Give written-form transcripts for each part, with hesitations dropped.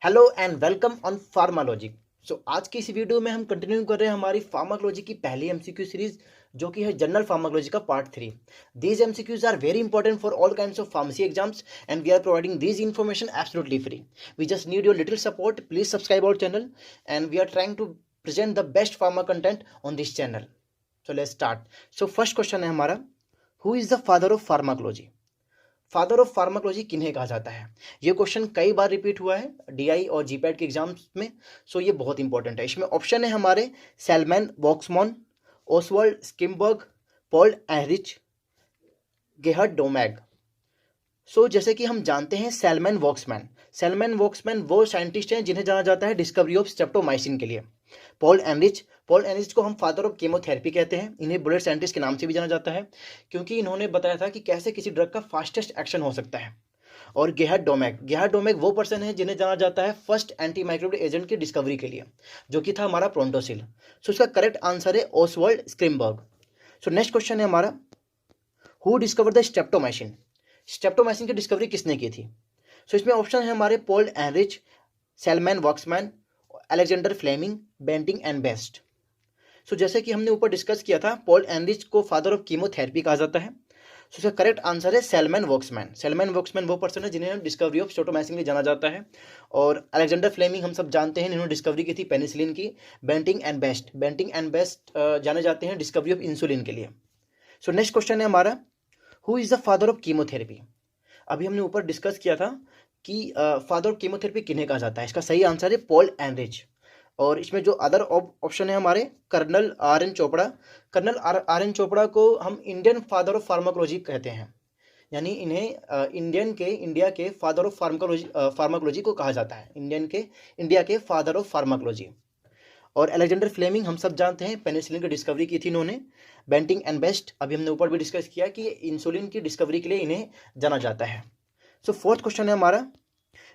Hello and welcome on pharmacology. आज की इस वीडियो में हम कंटिन्यू कर रहे हैं हमारी फार्माकोलॉजी की पहली एमसीक्यू सीरीज जो कि है जनरल फार्माकोलॉजी का part 3। These MCQs are very important for all kinds of pharmacy exams and we are providing these information absolutely free. We just need your little support. Please subscribe our channel and we are trying to present the best pharma content on this channel. So let's start. First question है हमारा, who is the father of pharmacology? Father of pharmacology किन्हें कहा जाता है? ये question कई बार repeat हुआ है डीआई और जीपैट के एग्जाम्स में। ये बहुत इंपॉर्टेंट है। इसमें ऑप्शन है हमारे सैलमैन वॉक्समॉन, ओसवाल्ड स्किमबर्ग, पॉल एहरिच, गेहर्ड डोमैग। जैसे कि हम जानते हैं सैलमैन वॉक्समैन वो साइंटिस्ट हैं जिन्हें जाना जाता है डिस्कवरी ऑफ स्ट्रेप्टोमाइसिन के लिए। पॉल एनरिच को हम फादर ऑफ केमोथेरेपी कहते हैं। इन्हें बुलेट साइंटिस्ट के नाम से भी जाना जाता है क्योंकि इन्होंने बताया था कि कैसे किसी ड्रग का फास्टेस्ट एक्शन हो सकता है। और गेहर्ड डोमैग वो पर्सन है जिन्हें जाना जाता है फर्स्ट एंटी माइक्रोबियल एजेंट की डिस्कवरी के लिए, जो कि था हमारा प्रोंटोसिल। इसका करेक्ट आंसर है ओसवाल्ड स्क्रिमबर्ग। नेक्स्ट क्वेश्चन है हमारा, हु डिस्कवर द स्ट्रेप्टोमाइसिन की डिस्कवरी किसने की थी? इसमें ऑप्शन है हमारे Paul Ehrlich, Selman Waksman, Alexander Fleming, Banting and Best. जैसे कि हमने ऊपर डिस्कस किया था, पॉल एनरिच को फादर ऑफ कीमोथेरेपी कहा जाता है। इसका करेक्ट आंसर है सैलमैन वॉक्समैन वो पर्सन है जिन्हें डिस्कवरी ऑफ स्ट्रेप्टोमाइसिन के जाना जाता है। और अलेक्जेंडर फ्लेमिंग हम सब जानते हैं, इन्होंने डिस्कवरी की थी पेनिसिलिन की। बेंटिंग एंड बेस्ट जाने जाते हैं डिस्कवरी ऑफ इंसुलिन के लिए। नेक्स्ट क्वेश्चन है हमारा, who is the father of chemotherapy? अभी हमने ऊपर डिस्कस किया था कि फादर ऑफ कीमोथेरेपी किन्हें कहा जाता है। इसका सही आंसर है पॉल एनरिच। और इसमें जो अदर ऑप्शन है हमारे colonel R N Chopra. R N Chopra को हम इंडियन फादर ऑफ फार्माकोलॉजी कहते हैं, यानी इन्हें इंडिया के फादर ऑफ फार्माकोलॉजी को कहा जाता है। इंडिया के फादर ऑफ फार्माकोलॉजी। और अलेक्जेंडर फ्लेमिंग हम सब जानते हैं, पेनिसिलिन की डिस्कवरी की थी इन्होंने। बेंटिंग एंड बेस्ट अभी हमने ऊपर भी डिस्कस किया कि इंसुलिन की डिस्कवरी के लिए इन्हें जाना जाता है। फोर्थ क्वेश्चन है हमारा,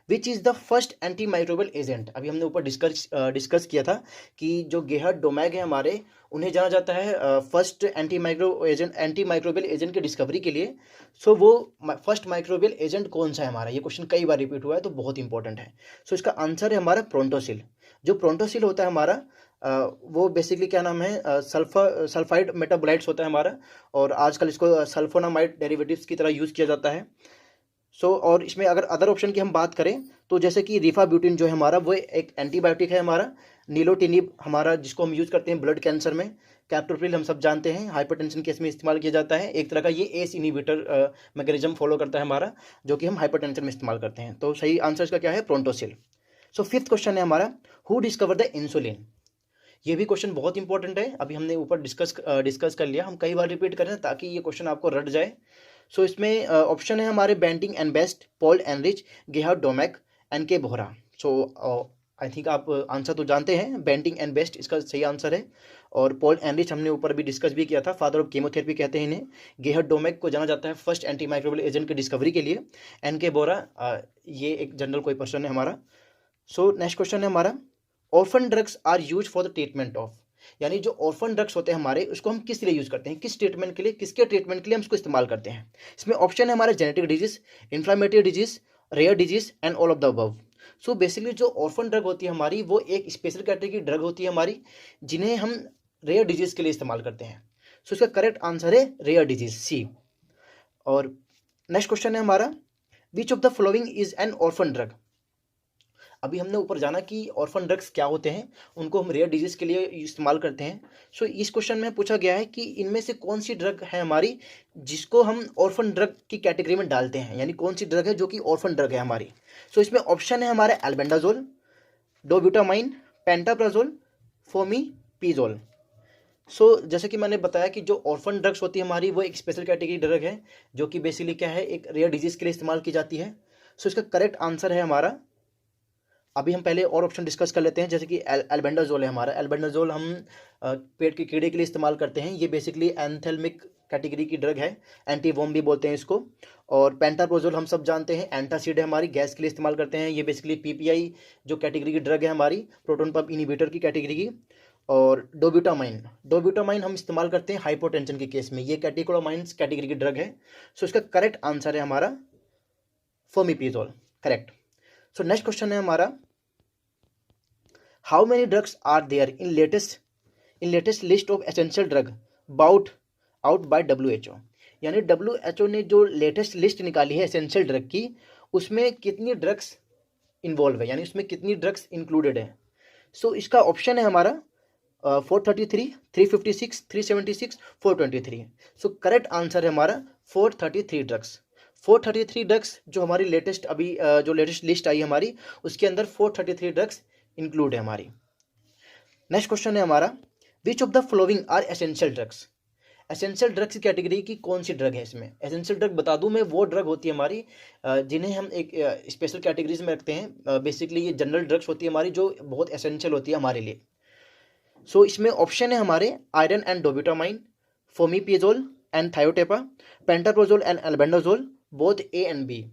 which is the first anti microbial agent? अभी हमने ऊपर डिस्कस किया था कि जो गेहर्ड डोमैग है हमारे, उन्हें जाना जाता है फर्स्ट एंटी माइक्रोबियल एजेंट की डिस्कवरी के लिए। वो फर्स्ट माइक्रोबियल एजेंट कौन सा है हमारा? ये क्वेश्चन कई बार रिपीट हुआ है तो बहुत इंपॉर्टेंट है। इसका आंसर है हमारा प्रोंटोसिल। जो प्रोंटोसिल होता है हमारा, वो बेसिकली क्या नाम है, सल्फाइड मेटाबोलाइट्स होता है हमारा। और आजकल इसको सल्फोनामाइड डेरिवेटिव्स की तरह यूज़ किया जाता है। और इसमें अगर अदर ऑप्शन की हम बात करें तो जैसे कि रिफाब्यूटिन जो है हमारा, वो एक एंटीबायोटिक है हमारा। नीलोटिनिब हमारा, जिसको हम यूज़ करते हैं ब्लड कैंसर में। कैप्टोप्रिल हम सब जानते हैं, हाइपरटेंशन केस में इस्तेमाल किया जाता है। एक तरह का ये एस इनहिबिटर मैकेनिज्म फॉलो करता है हमारा, जो कि हम हाइपरटेंशन में इस्तेमाल करते हैं। तो सही आंसर इसका क्या है? प्रोंटोसिल। फिफ्थ क्वेश्चन है हमारा, हु डिस्कवर द इंसुलिन? ये भी क्वेश्चन बहुत इंपॉर्टेंट है। अभी हमने ऊपर डिस्कस कर लिया, हम कई बार रिपीट करें ताकि ये क्वेश्चन आपको रट जाए। इसमें ऑप्शन है हमारे Banting and Best, Paul Ehrlich, Gerhard Domagk, N K Bohra. I think आप आंसर तो जानते हैं, बेंटिंग एंड बेस्ट इसका सही आंसर है। और पॉल एनरिच हमने ऊपर भी डिस्कस भी किया था, फादर ऑफ केमोथेरेपी कहते हैं इन्हें। गेहर्ड डोमैग को जाना जाता है फर्स्ट एंटी माइक्रोबियल एजेंट की डिस्कवरी के लिए। एन के बोहरा ये एक जनरल कोई पर्सन है हमारा। नेक्स्ट क्वेश्चन है हमारा, orphan drugs are use for the treatment of? यानी जो ऑर्फन ड्रग्स होते हैं हमारे, उसको हम किस लिए यूज करते हैं, किस ट्रीटमेंट के लिए, किसके ट्रीटमेंट के लिए हम इसको इस्तेमाल करते हैं? इसमें ऑप्शन है हमारे genetic disease, inflammatory disease, rare disease and all of the above. Basically जो ऑर्फन ड्रग होती है हमारी, वो एक स्पेशल कैटेगरी की ड्रग होती है हमारी, जिन्हें हम रेयर डिजीज के लिए इस्तेमाल करते हैं। इसका करेक्ट आंसर है रेयर डिजीज, सी। और नेक्स्ट क्वेश्चन है हमारा, which of the following is an orphan drug? अभी हमने ऊपर जाना कि ऑर्फन ड्रग्स क्या होते हैं, उनको हम रेयर डिजीज के लिए इस्तेमाल करते हैं। इस क्वेश्चन में पूछा गया है कि इनमें से कौन सी ड्रग है हमारी जिसको हम ऑर्फन ड्रग की कैटेगरी में डालते हैं, यानी कौन सी ड्रग है जो कि ऑर्फन ड्रग है हमारी। इसमें ऑप्शन है हमारे एल्बेंडाजोल, डोब्यूटामाइन, पेंटाप्राजोल, फोमीपिजोल। जैसे कि मैंने बताया कि जो ऑर्फन ड्रग्स होती है हमारी, वो एक स्पेशल कैटेगरी ड्रग है, जो कि बेसिकली क्या है, एक रेयर डिजीज के लिए इस्तेमाल की जाती है। इसका करेक्ट आंसर है हमारा, अभी हम पहले और ऑप्शन डिस्कस कर लेते हैं। जैसे कि एल्बेंडाजोल है हमारा। एल्बेंडाजोल हम पेट के कीड़े के लिए इस्तेमाल करते हैं। ये बेसिकली एंथेल्मिक कैटेगरी की ड्रग है, एंटी वोम भी बोलते हैं इसको। और पेंटाप्रोजोल हम सब जानते हैं, एंटासिड है हमारी, गैस के लिए इस्तेमाल करते हैं। ये बेसिकली पीपीआई जो कैटेगरी की ड्रग है हमारी, प्रोटोन पंप इनिबिटर की कैटेगरी की। और डोब्यूटामाइन हम इस्तेमाल करते हैं हाइपोटेंशन के केस में। ये कैटेकोलामाइंस कैटेगरी की ड्रग है। इसका करेक्ट आंसर है हमारा फोमीपिजोल, करेक्ट। नेक्स्ट क्वेश्चन है हमारा, how many drugs are there in latest list of essential drug brought out by WHO। यानी WHO ने जो लेटेस्ट लिस्ट निकाली है एसेंशियल ड्रग की, उसमें कितनी ड्रग्स इन्वॉल्व है, यानी उसमें कितनी ड्रग्स इंक्लूडेड है। सो इसका ऑप्शन है हमारा 433, 356, 376, 423। सो करेक्ट आंसर है हमारा 433 ड्रग्स। 433 ड्रग्स जो हमारी लेटेस्ट अभी जो लेटेस्ट लिस्ट आई हमारी, उसके अंदर 433 ड्रग्स इंक्लूड है हमारी। नेक्स्ट क्वेश्चन है हमारा, which of the following are essential drugs. Essential drugs category की कौन सी ड्रग है इसमें। एसेंशियल ड्रग बता दूं मैं, वो ड्रग होती है हमारी जिन्हें हम एक स्पेशल कैटेगरीज में रखते हैं। बेसिकली ये जनरल ड्रग्स होती है हमारी, जो बहुत एसेंशियल होती है हमारे लिए। सो इसमें ऑप्शन है हमारे iron and dobutamine, fomepizole and thiotepa, pantoprazole and albendazole, both A and B।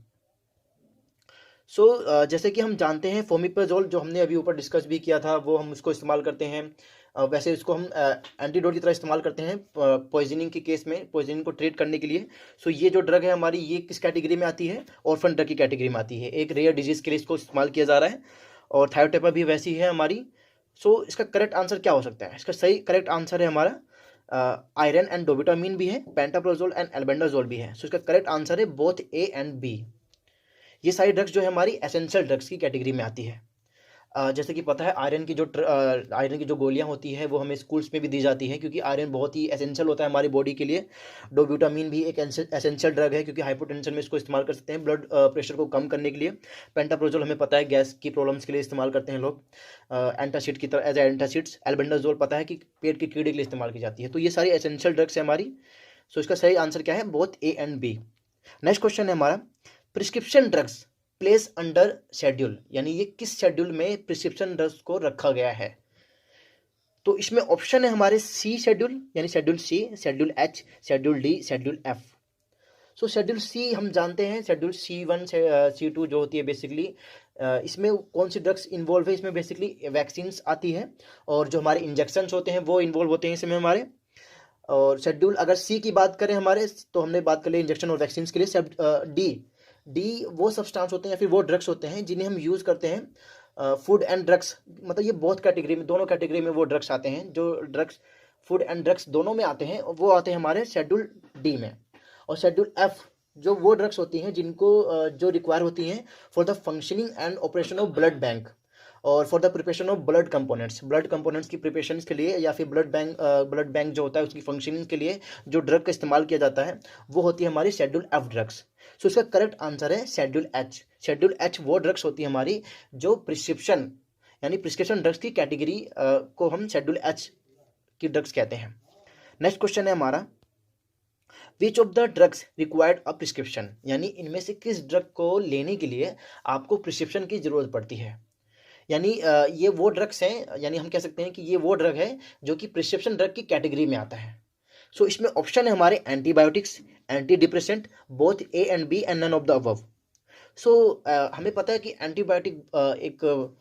So जैसे कि हम जानते हैं फोमीपिजोल जो हमने अभी ऊपर डिस्कस भी किया था, वो हम उसको इस्तेमाल करते हैं। वैसे इसको हम एंटीडोट की तरह इस्तेमाल करते हैं पॉइजनिंग के केस में, पॉइजनिंग को ट्रीट करने के लिए। सो ये जो ड्रग है हमारी, ये किस कैटेगरी में आती है, ऑर्फन ड्रग की कैटेगरी में आती है। एक रेयर डिजीज के लिए इसको इस्तेमाल किया जा रहा है, और थायोटेपा भी वैसी है हमारी। सो इसका करेक्ट आंसर क्या हो सकता है। इसका सही करेक्ट आंसर है हमारा आयरन एंड डोब्यूटामाइन भी है, पेंटाप्रोजोल एंड एल्बेंडाजोल भी है। सो इसका करेक्ट आंसर है बोथ A एंड B। ये सारी ड्रग्स जो है हमारी एसेंशियल ड्रग्स की कैटेगरी में आती है। जैसे कि पता है आयरन की जो गोलियां होती है वो हमें स्कूल्स में भी दी जाती है, क्योंकि आयरन बहुत ही एसेंशियल होता है हमारी बॉडी के लिए। डोब्यूटामाइन भी एक एसेंशियल ड्रग है, क्योंकि हाइपोटेंशन में इसको इस्तेमाल कर सकते हैं ब्लड प्रेशर को कम करने के लिए। पेंटाप्रोजोल हमें पता है गैस की प्रॉब्लम्स के लिए इस्तेमाल करते हैं लोग, एंटासिड की तरह एज एंटासिड्स। एल्बेंडाजोल पता है कि पेट के कीड़े के लिए इस्तेमाल की जाती है। तो ये सारी एसेंशियल ड्रग्स है हमारी। सो इसका सही आंसर क्या है, both A and B। Next question है हमारा, prescription drugs place under schedule, यानी ये किस शेड्यूल में प्रिस्क्रिप्शन ड्रग्स को रखा गया है। तो इसमें ऑप्शन है हमारे C शेड्यूल, यानी schedule C, schedule H, schedule D, schedule F। सो शेड्यूल C हम जानते हैं, शेड्यूल C1 से C2 जो होती है बेसिकली, इसमें कौन सी ड्रग्स इन्वॉल्व है, इसमें बेसिकली वैक्सीन आती है, और जो हमारे इंजेक्शंस होते हैं वो इन्वॉल्व होते हैं इसमें हमारे। और शेड्यूल अगर C की बात करें हमारे, तो हमने बात कर ली इंजेक्शन और वैक्सीन के लिए। डी वो सब्सटेंस होते हैं या फिर वो ड्रग्स होते हैं जिन्हें हम यूज़ करते हैं फूड एंड ड्रग्स, मतलब ये बहुत कैटेगरी में, दोनों कैटेगरी में वो ड्रग्स आते हैं। जो ड्रग्स फूड एंड ड्रग्स दोनों में आते हैं, वो आते हैं हमारे शेड्यूल D में। और शेड्यूल F जो वो ड्रग्स होती हैं जिनको जो रिक्वायर होती हैं for the functioning and operation of blood bank, और for the preparation of blood components की प्रिपरेशन के लिए, या फिर ब्लड बैंक जो होता है उसकी फंक्शनिंग के लिए जो ड्रग का इस्तेमाल किया जाता है, वो होती है हमारी शेड्यूल F ड्रग्स। सो इसका करेक्ट आंसर है शेड्यूल H। शेड्यूल H वो ड्रग्स होती है हमारी जो प्रिस्क्रिप्शन ड्रग्स की कैटेगरी को हम शेड्यूल H की ड्रग्स कहते हैं। नेक्स्ट क्वेश्चन है हमारा, which of the drugs required a prescription, यानी इनमें से किस ड्रग को लेने के लिए आपको प्रिस्क्रिप्शन की जरूरत पड़ती है। यानी ये वो ड्रग्स हैं, यानी हम कह सकते हैं कि ये वो ड्रग है जो कि प्रिस्क्रिप्शन ड्रग की कैटेगरी में आता है। सो इसमें ऑप्शन है हमारे antibiotics, anti depressant, both A and B and none of the above. So हमें पता है कि एंटीबायोटिक एक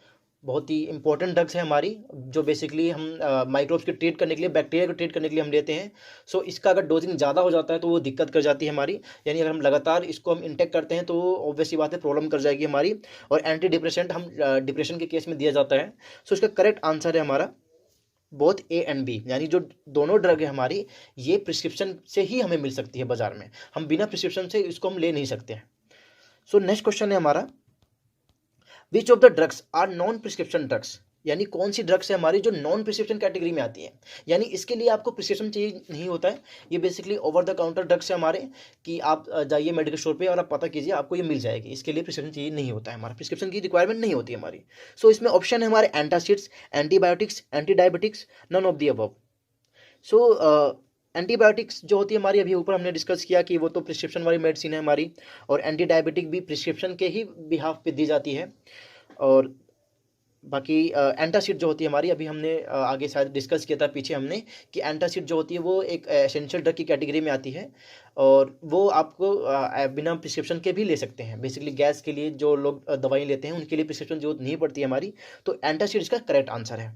बहुत ही इंपॉर्टेंट ड्रग्स है हमारी, जो बेसिकली हम माइक्रोब्स को ट्रीट करने के लिए, बैक्टीरिया को ट्रीट करने के लिए हम लेते हैं। सो इसका अगर डोजिंग ज़्यादा हो जाता है तो वो दिक्कत कर जाती है हमारी, यानी अगर हम लगातार इसको हम इंटेक करते हैं तो ऑब्वियसली बात है प्रॉब्लम कर जाएगी हमारी। और एंटी डिप्रेसेंट हम डिप्रेशन के केस में दिया जाता है। सो इसका करेक्ट आंसर है हमारा बोथ A एंड B, यानी जो दोनों ड्रग है हमारी, ये प्रिस्क्रिप्शन से ही हमें मिल सकती है बाजार में, हम बिना प्रिस्क्रिप्शन से इसको हम ले नहीं सकते हैं। सो नेक्स्ट क्वेश्चन है हमारा, which of the drugs are non prescription drugs, यानी कौन सी ड्रग्स है हमारी जो नॉन प्रिस्क्रिप्शन कैटेगरी में आती है, यानी इसके लिए आपको प्रिस्क्रिप्शन चाहिए नहीं होता है। ये basically over the counter drugs है हमारे, कि आप जाइए मेडिकल स्टोर पे और आप पता कीजिए, आपको ये मिल जाएगी। इसके लिए प्रिस्क्रिप्शन चाहिए नहीं होता है, हमारा प्रिस्क्रिप्शन की रिक्वायरमेंट नहीं होती है हमारी। सो इसमें ऑप्शन है हमारे antacids, antibiotics, anti diabetics, none of the above. So antibiotics जो होती है हमारी, अभी ऊपर हमने डिस्कस किया कि वो तो प्रिस्क्रिप्शन वाली मेडिसिन है हमारी, और एंटी डायबिटिक भी प्रिस्क्रिप्शन के ही बिहाफ पे दी जाती है। और बाकी एंटासिड जो होती है हमारी, अभी हमने आगे शायद डिस्कस किया था पीछे हमने, कि एंटासिड जो होती है वो एक एसेंशियल ड्रग की कैटेगरी में आती है, और वो आपको बिना प्रिस्क्रिप्शन के भी ले सकते हैं। बेसिकली गैस के लिए जो लोग दवाई लेते हैं उनके लिए प्रिस्क्रिप्शन जरूरत नहीं पड़ती है हमारी। तो एंटासिड इसका करेक्ट आंसर है।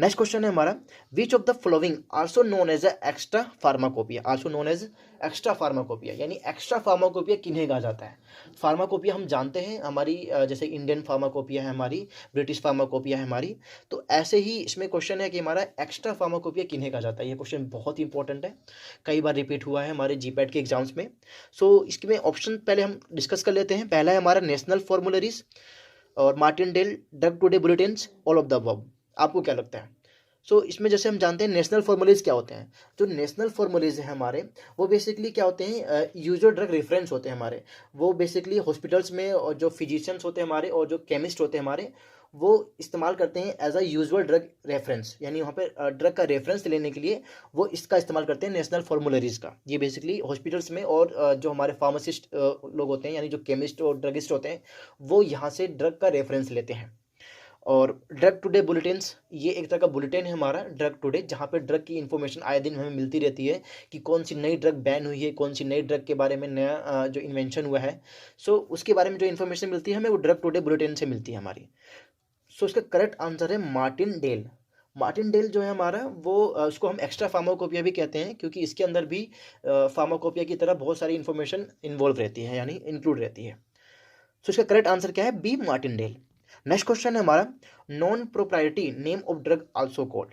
नेक्स्ट क्वेश्चन है हमारा, which of the following also known as extra pharmacopoeia, also known as extra pharmacopoeia, यानी एक्स्ट्रा फार्माकोपिया किन्हें कहा जाता है। फार्माकोपिया हम जानते हैं हमारी जैसे इंडियन फार्माकोपिया है हमारी, ब्रिटिश फार्माकोपिया है हमारी, तो ऐसे ही इसमें क्वेश्चन है कि हमारा एक्स्ट्रा फार्माकोपिया किन्हें कहा जाता है। ये क्वेश्चन बहुत ही इंपॉर्टेंट है, कई बार रिपीट हुआ है हमारे जीपैट के एग्जाम्स में। सो इसमें ऑप्शन पहले हम डिस्कस कर लेते हैं। पहला है हमारा नेशनल फॉर्मुलरीज और Martindale drug today bulletins, all of the above. आपको क्या लगता है? इसमें जैसे हम जानते हैं नेशनल फॉर्मुलेज क्या होते हैं। जो नेशनल फॉर्मुलेज हैं हमारे, वो बेसिकली क्या होते हैं, यूजुअल ड्रग रेफरेंस होते हैं हमारे। वो बेसिकली हॉस्पिटल्स में और जो फिजिशियंस होते हैं हमारे और जो केमिस्ट होते हैं हमारे, वो इस्तेमाल करते हैं as a usual drug reference, यानी वहाँ पे ड्रग का रेफरेंस लेने के लिए वो इसका इस्तेमाल करते हैं, नेशनल फॉर्मुलरीज का। ये बेसिकली हॉस्पिटल्स में और जो हमारे फार्मासिस्ट लोग होते हैं, यानी जो केमिस्ट और ड्रगिस्ट होते हैं, वो यहाँ से ड्रग का रेफरेंस लेते हैं। और ड्रग टुडे बुलेटिन्स, ये एक तरह का बुलेटिन है हमारा ड्रग टुडे, जहाँ पे ड्रग की इन्फॉर्मेशन आए दिन हमें मिलती रहती है कि कौन सी नई ड्रग बैन हुई है, कौन सी नई ड्रग के बारे में नया जो इन्वेंशन हुआ है, उसके बारे में जो इन्फॉर्मेशन मिलती है हमें, वो ड्रग टुडे बुलेटिन से मिलती है हमारी। इसका करेक्ट आंसर है मार्टिनडेल। मार्टिनडेल जो है हमारा, वो उसको हम एक्स्ट्रा फार्माकोपिया भी कहते हैं, क्योंकि इसके अंदर भी फार्माकोपिया की तरह बहुत सारी इन्फॉर्मेशन इन्वॉल्व रहती है, यानी इंक्लूड रहती है। इसका करेक्ट आंसर क्या है? B, Martindale. नेक्स्ट क्वेश्चन है हमारा, non proprietary name of drug also called.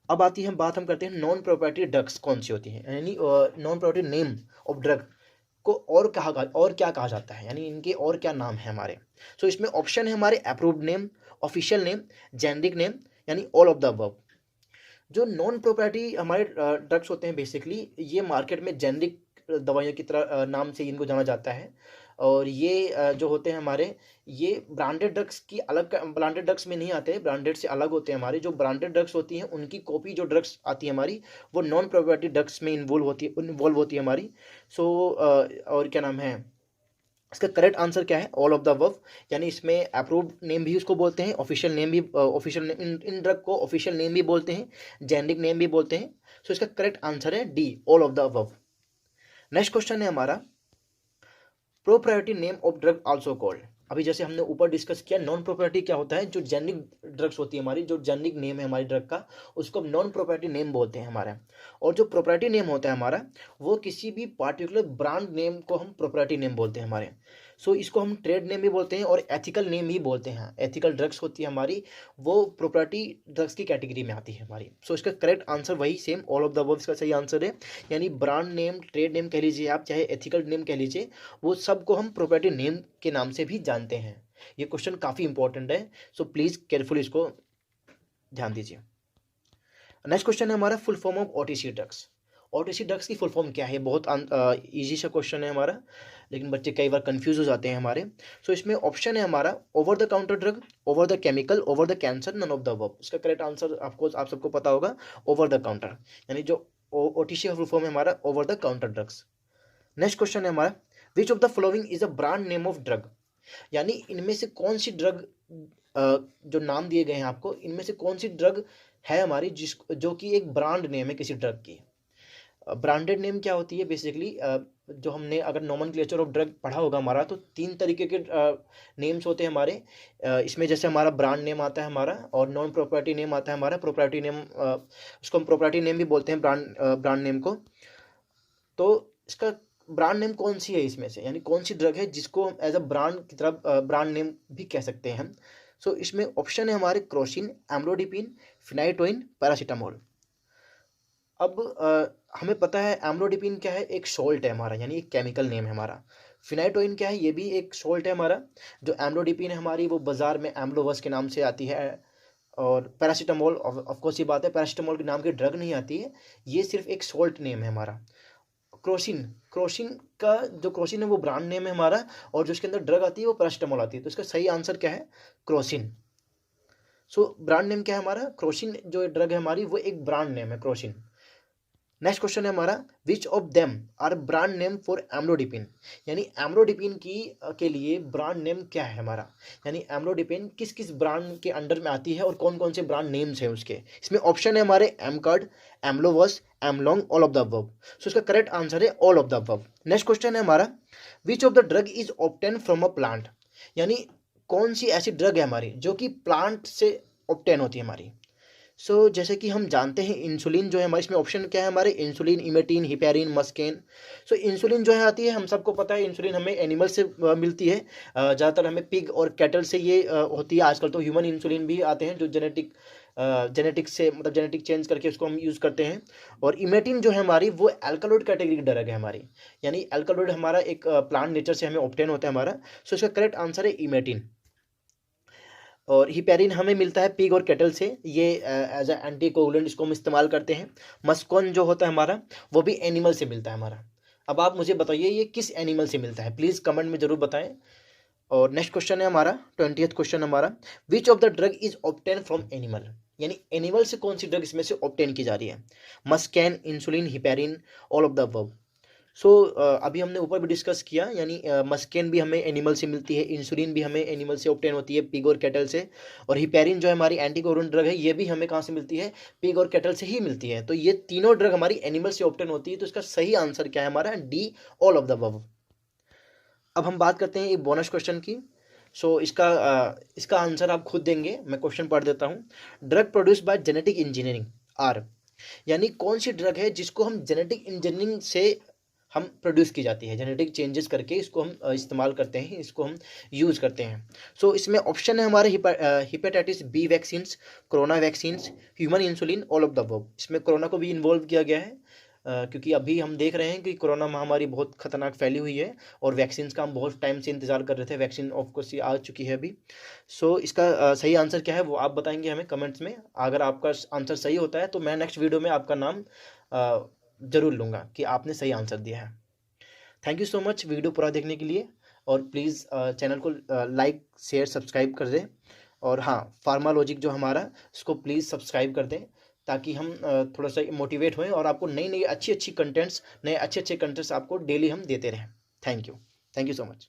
अब आती है बात, हम करते हैं नॉन प्रोप्राइटरी ड्रग्स कौन सी होती हैं, यानी non proprietary name of drug को और क्या कहा जाता है, यानी इनके और क्या नाम है हमारे। इसमें ऑप्शन है हमारे, approved name, official name, generic name, यानी ऑल ऑफ द अबव। जो नॉन प्रोप्राइटरी हमारे ड्रग्स होते हैं, बेसिकली ये मार्केट में जेनरिक दवाइयों की तरह नाम से इनको जाना जाता है। और ये जो होते हैं हमारे, ये ब्रांडेड ड्रग्स की अलग, ब्रांडेड ड्रग्स में नहीं आते, ब्रांडेड से अलग होते हैं हमारे। जो ब्रांडेड ड्रग्स होती हैं उनकी कॉपी जो ड्रग्स आती है हमारी, वो नॉन प्रोप्राइटरी ड्रग्स में इन्वॉल्व होती है हमारी। और क्या नाम है इसका करेक्ट आंसर क्या है? ऑल ऑफ द अबव, यानी इसमें अप्रूव्ड नेम भी उसको बोलते हैं, ऑफिशियल नेम भी, ऑफिशियल इन ड्रग को ऑफिशियल नेम भी बोलते हैं, जेनरिक नेम भी बोलते हैं। इसका करेक्ट आंसर है D, all of the above. Next question है हमारा, proprietary name of drug also called. अभी जैसे हमने ऊपर डिस्कस किया, नॉन प्रोप्राइटरी क्या होता है, जो जेनरिक ड्रग्स होती है हमारी, जो जेनरिक नेम है हमारी ड्रग का, उसको हम नॉन प्रोप्राइटरी नेम बोलते हैं हमारा। और जो प्रोप्राइटरी नेम होता है हमारा, वो किसी भी पार्टिकुलर ब्रांड नेम को हम प्रोप्राइटरी नेम बोलते हैं हमारे। इसको हम ट्रेड नेम भी बोलते हैं और एथिकल नेम भी बोलते हैं। एथिकल ड्रग्स होती है हमारी, वो प्रोप्राइटरी ड्रग्स की कैटेगरी में आती है हमारी। इसका करेक्ट आंसर वही same, all of the above इसका सही आंसर है। यानी ब्रांड नेम, ट्रेड नेम कह लीजिए आप, चाहे एथिकल नेम कह लीजिए, वो सब को हम प्रोप्राइटरी नेम के नाम से भी जानते हैं। ये क्वेश्चन काफ़ी इंपॉर्टेंट है, प्लीज़ केयरफुली इसको ध्यान दीजिए। नेक्स्ट क्वेश्चन है हमारा, full form of OTC drugs. OTC drugs की फुल फॉर्म क्या है? बहुत ईजी सा क्वेश्चन है हमारा, लेकिन बच्चे कई बार कंफ्यूज हो जाते हैं हमारे। इसमें ऑप्शन है हमारा, over the counter drug, over the chemical, over the cancer, none of the above. इसका करेक्ट आंसर आप सबको पता होगा, ओवर द काउंटर, यानी जो ओटीसी का फुल फॉर्म है हमारा, over the counter drugs. Next question है हमारा, which of the following is a brand name of drug, यानी इनमें से कौन सी ड्रग, जो नाम दिए गए हैं आपको, इनमें से कौन सी ड्रग है हमारी जो कि एक ब्रांड नेम है किसी ड्रग की। ब्रांडेड नेम क्या होती है? बेसिकली जो हमने अगर नोमेनक्लेचर ऑफ ड्रग पढ़ा होगा हमारा, तो 3 तरीके के नेम्स होते हैं हमारे। इसमें जैसे हमारा ब्रांड नेम आता है हमारा, और नॉन प्रोप्राइटरी नेम आता है हमारा। प्रोप्राइटरी नेम, उसको हम प्रोप्राइटरी नेम भी बोलते हैं, ब्रांड नेम को। तो इसका ब्रांड नेम कौन सी है इसमें से, यानी कौन सी ड्रग है जिसको हम एज अ ब्रांड की तरह ब्रांड नेम भी कह सकते हैं हम। इसमें ऑप्शन है हमारे, क्रोसिन, एम्लोडिपिन, फिनाइटोइन, पैरासीटामोल। अब हमें पता है एम्लोडिपिन क्या है, एक सॉल्ट है हमारा, यानी एक केमिकल नेम है हमारा। फिनाइटोइन क्या है? ये भी एक सॉल्ट है हमारा। जो एम्लोडिपिन है हमारी, वो बाजार में एम्लोवस के नाम से आती है। और पैरासीटामोल, ऑफकोर्स ये बात है, पैरासीटामोल के नाम की ड्रग नहीं आती है, ये सिर्फ एक सॉल्ट नेम है हमारा। क्रोसिन का जो क्रोसिन है वो ब्रांड नेम है हमारा, और जो इसके अंदर ड्रग आती है वो पैरासीटामोल आती है। तो इसका सही आंसर क्या है? क्रोसिन। ब्रांड नेम क्या है हमारा? क्रोसिन जो ड्रग है हमारी, वो एक ब्रांड नेम है, क्रोसिन। नेक्स्ट क्वेश्चन है हमारा, which of them are brand name for amlodipine, यानी एम्लोडिपिन के लिए ब्रांड नेम क्या है हमारा, यानी एम्लोडिपिन किस किस ब्रांड के अंडर में आती है और कौन कौन से ब्रांड नेम्स हैं उसके। इसमें ऑप्शन है हमारे, एमकार्ड, एम्लोवस, एमलॉन्ग, ऑल ऑफ द अबव। इसका करेक्ट आंसर है all of the above. Next question है हमारा, which of the drug is obtain from a plant, यानी कौन सी ऐसी ड्रग है हमारी जो कि प्लांट से ऑब्टेन होती है हमारी। जैसे कि हम जानते हैं इंसुलिन जो है हमारे, इसमें ऑप्शन क्या है हमारे, इंसुलिन, इमेटिन, हिपेरिन, मस्केन। इंसुलिन जो है आती है, हम सबको पता है इंसुलिन हमें एनिमल से मिलती है। ज़्यादातर हमें पिग और कैटल से ये होती है। आजकल तो ह्यूमन इंसुलिन भी आते हैं जो जेनेटिक से, मतलब जेनेटिक चेंज करके उसको हम यूज़ करते हैं। और इमेटिन जो है हमारी, वो एल्कालॉइड कैटेगरी की ड्रग है हमारी, यानी एल्कालॉइड हमारा एक प्लांट नेचर से हमें ऑब्टेन होता है हमारा। इसका करेक्ट आंसर है इमेटिन। और हिपेरिन हमें मिलता है पिग और कैटल से, ये एज ए एंटी कोगुलेंट इसको हम इस्तेमाल करते हैं। मस्कॉन जो होता है हमारा, वो भी एनिमल से मिलता है हमारा। अब आप मुझे बताइए ये किस एनिमल से मिलता है, प्लीज़ कमेंट में ज़रूर बताएं। और नेक्स्ट क्वेश्चन है हमारा 20th क्वेश्चन हमारा, which of the drug is obtain from animal, यानी एनिमल से कौन सी ड्रग इसमें से ऑब्टेन की जा रही है। मस्कैन, insulin, heparin, all of the above. अभी हमने ऊपर भी डिस्कस किया, यानी मस्केन भी हमें एनिमल से मिलती है, इंसुलिन भी हमें एनिमल से ऑब्टेन होती है, पिग और कैटल से। और हिपेरिन जो है हमारी एंटीकोगुलेंट ड्रग है, ये भी हमें कहाँ से मिलती है, पिग और कैटल से ही मिलती है। तो ये तीनों ड्रग हमारी एनिमल से ऑब्टेन होती है। तो इसका सही आंसर क्या है हमारा, D, all of the above. अब हम बात करते हैं एक बोनस क्वेश्चन की। इसका आंसर आप खुद देंगे, मैं क्वेश्चन पढ़ देता हूँ। Drug produce by genetic engineering are, यानी कौन सी ड्रग है जिसको हम जेनेटिक इंजीनियरिंग से हम प्रोड्यूस की जाती है, जेनेटिक चेंजेस करके इसको हम इस्तेमाल करते हैं, इसको हम यूज़ करते हैं। इसमें ऑप्शन है हमारे hepatitis B vaccines, corona vaccines, human insulin, all of the above. इसमें कोरोना को भी इन्वॉल्व किया गया है, क्योंकि अभी हम देख रहे हैं कि कोरोना महामारी बहुत खतरनाक फैली हुई है और वैक्सीन्स का हम बहुत टाइम से इंतजार कर रहे थे। वैक्सीन ऑफ कोर्स ये आ चुकी है अभी। इसका सही आंसर क्या है वो आप बताएंगे हमें कमेंट्स में। अगर आपका आंसर सही होता है तो मैं नेक्स्ट वीडियो में आपका नाम ज़रूर लूँगा कि आपने सही आंसर दिया है। Thank you so much video पूरा देखने के लिए, और प्लीज़ चैनल को लाइक, शेयर, सब्सक्राइब कर दें। और हाँ, फार्मालॉजिक जो हमारा, इसको प्लीज़ सब्सक्राइब कर दें, ताकि हम थोड़ा सा मोटिवेट होएं और आपको नई अच्छी कंटेंट्स, नए अच्छे कंटेंट्स आपको डेली हम देते रहें। Thank you so much.